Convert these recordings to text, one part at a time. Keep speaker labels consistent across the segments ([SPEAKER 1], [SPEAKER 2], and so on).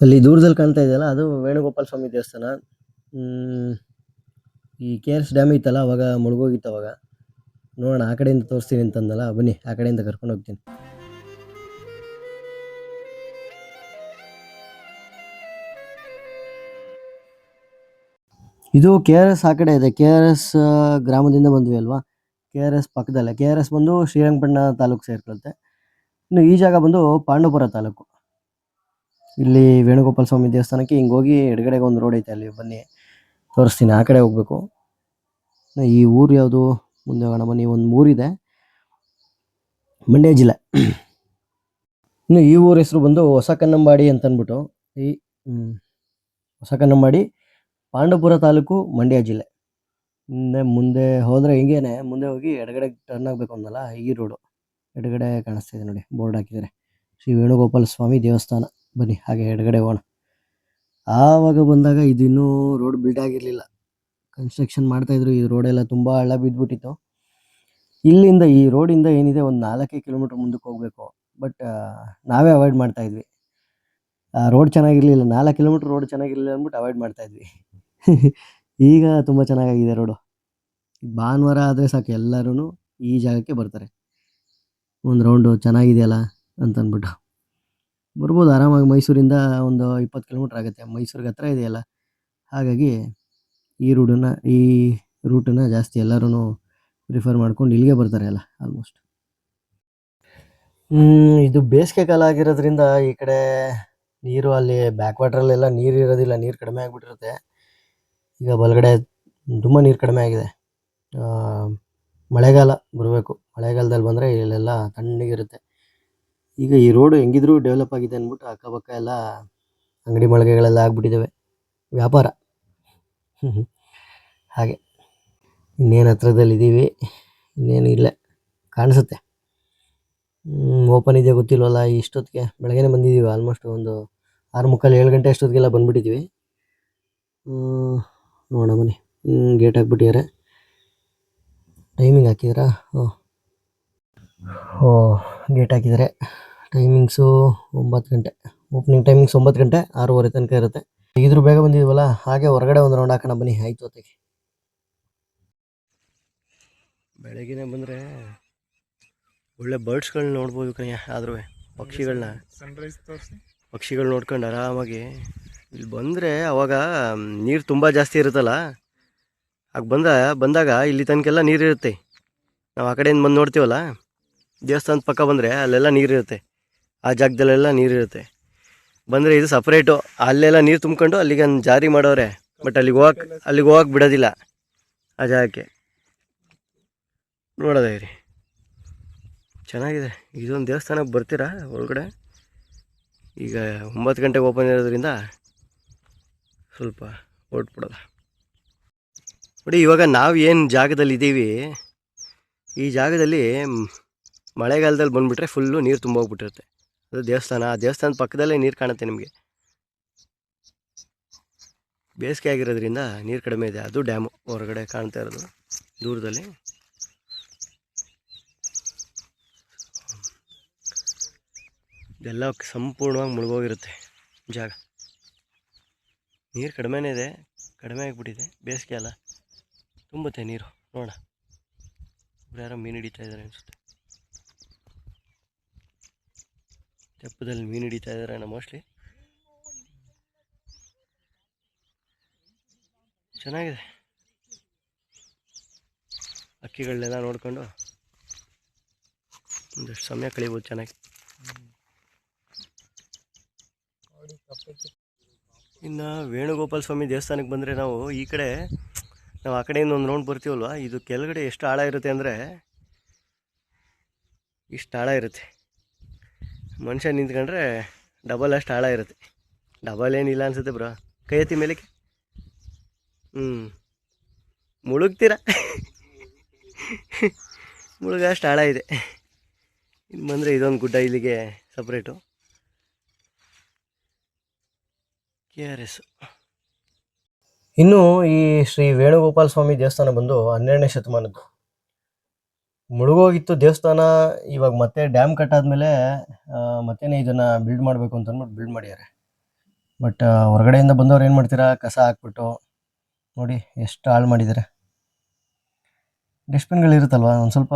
[SPEAKER 1] ಅಲ್ಲಿ ದೂರದಲ್ಲಿ ಕಾಣ್ತಾ ಇದೆಯಲ್ಲ ಅದು ವೇಣುಗೋಪಾಲ ಸ್ವಾಮಿ ದೇವಸ್ಥಾನ. ಹ್ಮ್, ಈ ಕೆ ಆರ್ ಎಸ್ ಡ್ಯಾಮ್ ಇತ್ತಲ್ಲ ಅವಾಗ ಮುಳುಗೋಗಿತ್ತು ಅವಾಗ. ನೋಡೋಣ, ಆ ಕಡೆಯಿಂದ ತೋರಿಸ್ತೀನಿ ಅಂತಂದಲ್ಲ, ಬನ್ನಿ ಆ ಕಡೆಯಿಂದ ಕರ್ಕೊಂಡು ಹೋಗ್ತೀನಿ. ಇದು ಕೆ ಆರ್ ಎಸ್ ಆ ಕಡೆ ಇದೆ. ಕೆ ಆರ್ ಎಸ್ ಗ್ರಾಮದಿಂದ ಬಂದ್ವಿ ಅಲ್ವಾ. ಕೆ ಆರ್ ಎಸ್ ಪಕ್ಕದಲ್ಲೇ. ಕೆ ಆರ್ ಎಸ್ ಬಂದು ಶ್ರೀರಂಗಪಟ್ಟಣ ತಾಲೂಕು ಸೇರ್ಕೊಳುತ್ತೆ. ಇನ್ನು ಈ ಜಾಗ ಬಂದು ಪಾಂಡವಪುರ ತಾಲೂಕು. ಇಲ್ಲಿ ವೇಣುಗೋಪಾಲ ಸ್ವಾಮಿ ದೇವಸ್ಥಾನಕ್ಕೆ ಹಿಂಗೆ ಹೋಗಿ ಎಡಗಡೆಗೆ ಒಂದು ರೋಡ್ ಐತೆ, ಅಲ್ಲಿ ಬನ್ನಿ ತೋರಿಸ್ತೀನಿ. ಆ ಕಡೆ ಹೋಗ್ಬೇಕು. ಈ ಊರು ಯಾವುದು ಮುಂದೆ ಹೋಗೋಣ ಬನ್ನಿ. ಒಂದು ಊರಿದೆ, ಮಂಡ್ಯ ಜಿಲ್ಲೆ. ಇನ್ನು ಈ ಊರ ಹೆಸರು ಬಂದು ಹೊಸ ಕನ್ನಂಬಾಡಿ ಅಂತ ಅಂದ್ಬಿಟ್ಟು. ಈ ಹೊಸ ಕನ್ನಂಬಾಡಿ, ಪಾಂಡವಪುರ ತಾಲೂಕು, ಮಂಡ್ಯ ಜಿಲ್ಲೆ. ಮುಂದೆ ಹೋದರೆ ಹಿಂಗೇನೆ ಮುಂದೆ ಹೋಗಿ ಎಡಗಡೆ ಟರ್ನ್ ಆಗಬೇಕು ಅಂದಲ್ಲ, ಈ ರೋಡು ಎಡಗಡೆ ಕಾಣಿಸ್ತಿದೆ ನೋಡಿ, ಬೋರ್ಡ್ ಹಾಕಿದ್ದಾರೆ, ಶ್ರೀ ವೇಣುಗೋಪಾಲ ಸ್ವಾಮಿ ದೇವಸ್ಥಾನ. ಬನ್ನಿ ಹಾಗೆ ಎಡಗಡೆ ಹೋಗೋಣ. ಆವಾಗ ಬಂದಾಗ ಇದು ಇನ್ನೂ ರೋಡ್ ಬಿಲ್ಡ್ ಆಗಿರಲಿಲ್ಲ, ಕನ್ಸ್ಟ್ರಕ್ಷನ್ ಮಾಡ್ತಾಯಿದ್ರು. ಈ ರೋಡೆಲ್ಲ ತುಂಬ ಹಳ್ಳ ಬಿದ್ದುಬಿಟ್ಟಿತ್ತು. ಇಲ್ಲಿಂದ ಈ ರೋಡಿಂದ ಏನಿದೆ ಒಂದು 4 ಕಿಲೋಮೀಟ್ರ್ ಮುಂದಕ್ಕೆ ಹೋಗಬೇಕು. ಬಟ್ ನಾವೇ ಅವಾಯ್ಡ್ ಮಾಡ್ತಾಯಿದ್ವಿ. ರೋಡ್ ಚೆನ್ನಾಗಿರಲಿಲ್ಲ, 4 ಕಿಲೋಮೀಟ್ರ್ ರೋಡ್ ಚೆನ್ನಾಗಿರಲಿಲ್ಲ ಅಂದ್ಬಿಟ್ಟು ಅವಾಯ್ಡ್ ಮಾಡ್ತಾಯಿದ್ವಿ. ಈಗ ತುಂಬ ಚೆನ್ನಾಗಾಗಿದೆ ರೋಡು. ಭಾನುವಾರ ಆದರೆ ಸಾಕು, ಎಲ್ಲರೂ ಈ ಜಾಗಕ್ಕೆ ಬರ್ತಾರೆ. ಒಂದು ರೌಂಡು ಚೆನ್ನಾಗಿದೆಯಲ್ಲ ಅಂತಂದ್ಬಿಟ್ಟು ಬರ್ಬೋದು ಆರಾಮಾಗಿ. ಮೈಸೂರಿಂದ ಒಂದು 20 ಕಿಲೋಮೀಟ್ರ್ ಆಗುತ್ತೆ, ಮೈಸೂರಿಗೆ ಹತ್ರ ಇದೆಯಲ್ಲ. ಹಾಗಾಗಿ ಈ ರೂಟನ್ನು ಜಾಸ್ತಿ ಎಲ್ಲರೂ ಪ್ರಿಫರ್ ಮಾಡ್ಕೊಂಡು ಇಲ್ಲಿಗೆ ಬರ್ತಾರೆ ಎಲ್ಲ ಆಲ್ಮೋಸ್ಟ್. ಇದು ಬೇಸಿಗೆ ಕಾಲ ಆಗಿರೋದ್ರಿಂದ ಈ ಕಡೆ ನೀರು, ಅಲ್ಲಿ ಬ್ಯಾಕ್ ವಾಟ್ರಲ್ಲೆಲ್ಲ ನೀರು ಇರೋದಿಲ್ಲ, ನೀರು ಕಡಿಮೆ ಆಗಿಬಿಟ್ಟಿರುತ್ತೆ. ಈಗ ಬಲಗಡೆ ತುಂಬ ನೀರು ಕಡಿಮೆ ಆಗಿದೆ. ಮಳೆಗಾಲ ಬರಬೇಕು, ಮಳೆಗಾಲದಲ್ಲಿ ಬಂದರೆ ಇಲ್ಲೆಲ್ಲ ತಣ್ಣಗಿರುತ್ತೆ. ಈಗ ಈ ರೋಡು ಹೆಂಗಿದ್ರೂ ಡೆವಲಪ್ ಆಗಿದೆ ಅಂದ್ಬಿಟ್ಟು ಅಕ್ಕಪಕ್ಕ ಎಲ್ಲ ಅಂಗಡಿ ಮಳಿಗೆಗಳೆಲ್ಲ ಆಗ್ಬಿಟ್ಟಿದ್ದಾವೆ, ವ್ಯಾಪಾರ. ಹಾಗೆ ಇನ್ನೇನು ಹತ್ರದಲ್ಲಿದ್ದೀವಿ, ಇನ್ನೇನು ಇಲ್ಲೇ ಕಾಣಿಸುತ್ತೆ. ಓಪನ್ ಇದೆಯಾ ಗೊತ್ತಿಲ್ವಲ್ಲ. ಇಷ್ಟೊತ್ತಿಗೆ ಬೆಳಗ್ಗೆನೇ ಬಂದಿದ್ದೀವಿ, ಆಲ್ಮೋಸ್ಟ್ ಒಂದು 6:45 7 ಗಂಟೆ ಅಷ್ಟೊತ್ತಿಗೆಲ್ಲ ಬಂದುಬಿಟ್ಟಿದ್ದೀವಿ. ನೋಡೋಣ ಬನ್ನಿ. ಗೇಟ್ ಹಾಕ್ಬಿಟ್ಟಿದ್ದಾರೆ, ಟೈಮಿಂಗ್ ಹಾಕಿದ್ದೀರಾ? ಗೇಟ್ ಹಾಕಿದ್ದಾರೆ. ಟೈಮಿಂಗ್ಸು 9 ಗಂಟೆ, ಓಪನಿಂಗ್ ಟೈಮಿಂಗ್ಸ್ 9 ಗಂಟೆ, 6:30 ತನಕ ಇರುತ್ತೆ. ಇದ್ರ ಬೇಗ ಬಂದಿದ್ದೀವಲ್ಲ, ಹಾಗೆ ಹೊರಗಡೆ ಒಂದು ರೌಂಡ್ ಹಾಕೋಣ ಬನ್ನಿ. ಆಯ್ತು ಹೊತ್ತಿಗೆ ಬೆಳಗ್ಗೆನೇ ಬಂದರೆ ಒಳ್ಳೆ ಬರ್ಡ್ಸ್ಗಳನ್ನ ನೋಡ್ಬೋದು ಕಣಯ್ಯ. ಆದ್ರೂ ಪಕ್ಷಿಗಳು ನೋಡ್ಕೊಂಡು ಆರಾಮಾಗಿ ಇಲ್ಲಿ ಬಂದರೆ, ಅವಾಗ ನೀರು ತುಂಬ ಜಾಸ್ತಿ ಇರುತ್ತಲ್ಲ, ಆಗ ಬಂದಾಗ ಇಲ್ಲಿ ತನಕೆಲ್ಲ ನೀರಿರುತ್ತೆ. ನಾವು ಆ ಕಡೆಯಿಂದ ಬಂದು ನೋಡ್ತೀವಲ್ಲ, ದೇವಸ್ಥಾನದ ಪಕ್ಕ ಬಂದರೆ ಅಲ್ಲೆಲ್ಲ ನೀರಿರುತ್ತೆ, ಆ ಜಾಗದಲ್ಲೆಲ್ಲ ನೀರಿರುತ್ತೆ. ಬಂದರೆ ಇದು ಸಪ್ರೇಟು, ಅಲ್ಲೆಲ್ಲ ನೀರು ತುಂಬ್ಕೊಂಡು ಅಲ್ಲಿಗೆ ಒಂದು ಜಾರಿ ಮಾಡೋರೆ. ಬಟ್ ಅಲ್ಲಿಗೆ ಹೋಗಕ್ಕೆ ಬಿಡೋದಿಲ್ಲ ಆ ಜಾಗಕ್ಕೆ. ನೋಡೋದೇ ರೀ, ಚೆನ್ನಾಗಿದೆ. ಇದೊಂದು ದೇವಸ್ಥಾನಕ್ಕೆ ಬರ್ತೀರಾ ಒಳಗಡೆ? ಈಗ 9 ಗಂಟೆಗೆ ಓಪನ್ ಇರೋದ್ರಿಂದ ಸ್ವಲ್ಪ ಹೊರಟ್ಬಿಡೋದ ನೋಡಿ. ಇವಾಗ ನಾವು ಏನು ಜಾಗದಲ್ಲಿ ಇದ್ದೀವಿ, ಈ ಜಾಗದಲ್ಲಿ ಮಳೆಗಾಲದಲ್ಲಿ ಬಂದುಬಿಟ್ರೆ ಫುಲ್ಲು ನೀರು ತುಂಬೋಗ್ಬಿಟ್ಟಿರುತ್ತೆ. ಅದು ದೇವಸ್ಥಾನ, ಆ ದೇವಸ್ಥಾನದ ಪಕ್ಕದಲ್ಲೇ ನೀರು ಕಾಣುತ್ತೆ ನಿಮಗೆ. ಬೇಸಿಗೆ ಆಗಿರೋದ್ರಿಂದ ನೀರು ಕಡಿಮೆ ಇದೆ. ಅದು ಡ್ಯಾಮು ಹೊರಗಡೆ ಕಾಣ್ತಾ ಇರೋದು ದೂರದಲ್ಲಿ. ಇದೆಲ್ಲ ಸಂಪೂರ್ಣವಾಗಿ ಮುಳುಗೋಗಿರುತ್ತೆ ಜಾಗ. ನೀರು ಕಡಿಮೆನೇ ಇದೆ, ಕಡಿಮೆ ಆಗಿಬಿಟ್ಟಿದೆ. ಬೇಸಿಗೆ ಅಲ್ಲ, ತುಂಬುತ್ತೆ ನೀರು. ನೋಡೋಣ, ಯಾರೋ ಮೀನು ಹಿಡಿತಾ ಇದ್ದಾರೆ ಅನಿಸುತ್ತೆ. ತೆಪ್ಪದಲ್ಲಿ ಮೀನು ಹಿಡಿತಾ ಇದ್ದಾರೆ ಮೋಸ್ಟ್ಲಿ. ಚೆನ್ನಾಗಿದೆ. ಅಕ್ಕಿಗಳನ್ನೆಲ್ಲ ನೋಡಿಕೊಂಡು ಒಂದಷ್ಟು ಸಮಯ ಕಳೀಬೋದು ಚೆನ್ನಾಗಿ. ಇನ್ನು ವೇಣುಗೋಪಾಲ ಸ್ವಾಮಿ ದೇವಸ್ಥಾನಕ್ಕೆ ಬಂದರೆ ನಾವು ಆ ಕಡೆಯಿಂದ ಒಂದು ರೌಂಡ್ ಬರ್ತೀವಲ್ವ, ಇದು ಕೆಳಗಡೆ ಎಷ್ಟು ಆಳ ಇರುತ್ತೆ ಅಂದರೆ ಇಷ್ಟು ಆಳ ಇರುತ್ತೆ. ಮನುಷ್ಯ ನಿಂತ್ಕೊಂಡ್ರೆ ಡಬಲ್ ಅಷ್ಟು ಆಳ ಇರುತ್ತೆ. ಡಬಲ್ ಏನಿಲ್ಲ ಅನಿಸುತ್ತೆ ಬ್ರೋ. ಕೈ ಎತ್ತಿ ಮೇಲಕ್ಕೆ. ಮುಳುಗ್ತೀರ, ಮುಳುಗಷ್ಟು ಆಳ ಇದೆ. ಇನ್ನು ಬಂದರೆ ಇದೊಂದು ಗುಡ್ಡ, ಇಲ್ಲಿಗೆ ಸಪ್ರೇಟು KRS. ಇನ್ನು ಈ ಶ್ರೀ ವೇಣುಗೋಪಾಲ ಸ್ವಾಮಿ ದೇವಸ್ಥಾನ ಬಂದು 12ನೇ ಶತಮಾನದ್ದು. ಮುಳುಗೋಗಿತ್ತು ದೇವಸ್ಥಾನ. ಇವಾಗ ಮತ್ತೆ ಡ್ಯಾಮ್ ಕಟ್ಟಾದ್ಮೇಲೆ ಮತ್ತೇನೆ ಇದನ್ನು ಬಿಲ್ಡ್ ಮಾಡಬೇಕು ಅಂತ ಅಂದ್ಬಿಟ್ಟು ಬಿಲ್ಡ್ ಮಾಡಿದ್ದಾರೆ. ಬಟ್ ಹೊರಗಡೆಯಿಂದ ಬಂದವ್ರು ಏನು ಮಾಡ್ತೀರಾ, ಕಸ ಹಾಕ್ಬಿಟ್ಟು ನೋಡಿ ಎಷ್ಟು ಹಾಳು ಮಾಡಿದ್ದಾರೆ. ಡಸ್ಟ್ಬಿನ್ಗಳಿರುತ್ತಲ್ವ, ಒಂದು ಸ್ವಲ್ಪ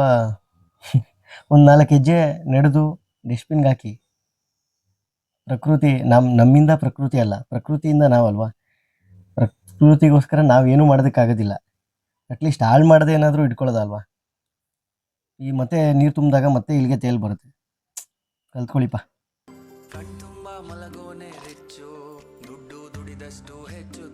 [SPEAKER 1] ಒಂದು 4 ಹೆಜ್ಜೆ ನಡೆದು ಡಸ್ಟ್ಬಿನ್ಗೆ ಹಾಕಿ. ಪ್ರಕೃತಿ ನಮ್ಮಿಂದ ಪ್ರಕೃತಿ ಅಲ್ಲ, ಪ್ರಕೃತಿಯಿಂದ ನಾವಲ್ವಾ. ಪ್ರಕೃತಿಗೋಸ್ಕರ ನಾವೇನೂ ಮಾಡೋದಕ್ಕಾಗೋದಿಲ್ಲ. ಅಟ್ಲೀಸ್ಟ್ ಹಾಳು ಮಾಡದೆ ಏನಾದರೂ ಇಟ್ಕೊಳ್ಳೋದಲ್ವಾ. ಈ ಮತ್ತೆ ನೀರು ತುಂಬಿದಾಗ ಮತ್ತೆ ಇಲ್ಲಿಗೆ ತೇಲ್ ಬರುತ್ತೆ. ಕಲ್ತ್ಕೊಳ್ಳಿಪ್ಪ.
[SPEAKER 2] ಕಣ್ತುಂಬ ಮಲಗೋನೆ ಹೆಚ್ಚು, ದುಡ್ಡು ದುಡಿದಷ್ಟು ಹೆಚ್ಚು